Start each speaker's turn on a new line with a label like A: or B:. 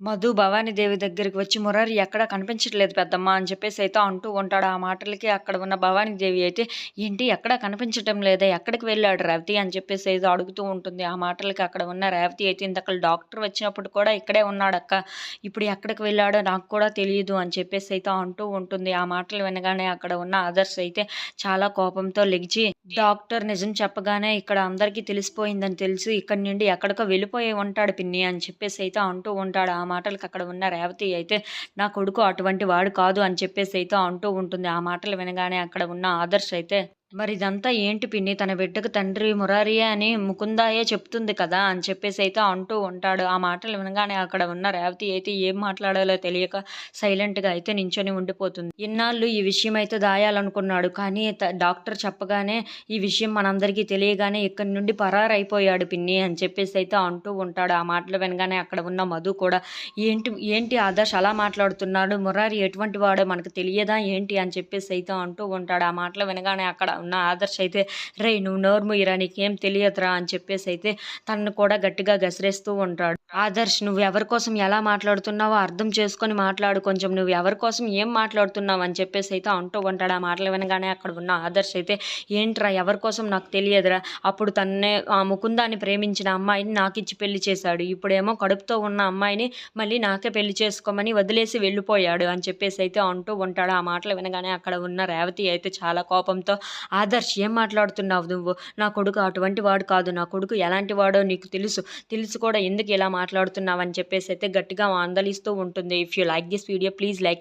A: మధు భవానీదేవి దగ్గరికి వచ్చి మురారి ఎక్కడా కనిపించట్లేదు పెద్దమ్మ అని చెప్పేసి అయితే అంటూ ఉంటాడు. ఆ మాటలకి అక్కడ ఉన్న భవానీదేవి అయితే ఏంటి ఎక్కడా కనిపించటం లేదా, ఎక్కడికి వెళ్ళాడు రేవతి అని చెప్పేసి అయితే అడుగుతూ ఉంటుంది. ఆ మాటలకి అక్కడ ఉన్న రేవతి అయితే ఇంతకల డాక్టర్ వచ్చినప్పుడు కూడా ఇక్కడే ఉన్నాడక్క, ఇప్పుడు ఎక్కడికి వెళ్ళాడో నాకు కూడా తెలియదు అని చెప్పేసి అయితే అంటూ ఉంటుంది. ఆ మాటలు వినగానే అక్కడ ఉన్న ఆదర్శ్ అయితే చాలా కోపంతో లెగిచి డాక్టర్ నిజం చెప్పగానే ఇక్కడ అందరికీ తెలిసిపోయిందని తెలిసి ఇక్కడి నుండి ఎక్కడికో వెళ్ళిపోయి ఉంటాడు పిన్ని అని చెప్పేసి అయితే అంటూ ఉంటాడు. ఆ మాటలకు అక్కడ ఉన్న రేవతి అయితే నా కొడుకు అటువంటి వాడు కాదు అని చెప్పేసి అయితే అంటూ ఉంటుంది. ఆ మాటలు వినగానే అక్కడ ఉన్న ఆదర్శ్ అయితే మరి ఇదంతా ఏంటి పిన్ని, తన బిడ్డకు తండ్రి మురారియే అని ముకుందాయే చెప్తుంది కదా అని చెప్పేసి అయితే అంటూ ఉంటాడు. ఆ మాటలు వినగానే అక్కడ ఉన్న రేవతి అయితే ఏం మాట్లాడాలో తెలియక సైలెంట్గా అయితే నించొని ఉండిపోతుంది. ఇన్నాళ్ళు ఈ విషయం అయితే దాయాలనుకున్నాడు, కానీ డాక్టర్ చెప్పగానే ఈ విషయం మనందరికీ తెలియగానే ఇక్కడి నుండి పరారైపోయాడు పిన్ని అని చెప్పేసి అయితే అంటూ ఉంటాడు. ఆ మాటలు వినగానే అక్కడ ఉన్న మధు కూడా ఏంటి ఏంటి ఆదర్శ్ అలా మాట్లాడుతున్నాడు, మురారి ఎటువంటి వాడో మనకు తెలియదా ఏంటి అని చెప్పేసి అయితే అంటూ ఉంటాడు. ఆ మాటలు వినగానే అక్కడ ఉన్న ఆదర్శ్ అయితే రే నువ్వు నోరు మూయరా, నీకేం తెలియదురా అని చెప్పేసి అయితే తనను కూడా గట్టిగా గసిరేస్తూ ఉంటాడు. ఆదర్శ్ నువ్వు ఎవరి కోసం ఎలా మాట్లాడుతున్నావో అర్థం చేసుకొని మాట్లాడు, కొంచెం నువ్వు ఎవరి కోసం ఏం మాట్లాడుతున్నావు అని చెప్పేసి అయితే అంటూ ఉంటాడు. ఆ మాటలు వినగానే అక్కడ ఉన్న ఆదర్శ్ అయితే ఏంట్రా ఎవరి కోసం నాకు తెలియదురా, అప్పుడు తన్నే ఆ ముకుందాన్ని ప్రేమించిన అమ్మాయిని నాకిచ్చి పెళ్లి చేశాడు, ఇప్పుడేమో కడుపుతో ఉన్న అమ్మాయిని మళ్ళీ నాకే పెళ్లి చేసుకోమని వదిలేసి వెళ్ళిపోయాడు అని చెప్పేసి అయితే అంటూ ఉంటాడు. ఆ మాటలు వినగానే అక్కడ ఉన్న రేవతి అయితే చాలా కోపంతో ఆదర్శ్ ఏం మాట్లాడుతున్నావు నువ్వు, నా కొడుకు అటువంటి వాడు కాదు, నా కొడుకు ఎలాంటి వాడో నీకు తెలుసు కూడా ఎందుకు ఇలా మాట్లాడుతున్నావు అని చెప్పేసి అయితే గట్టిగా మందలిస్తూ ఉంటుంది. If you like this video please like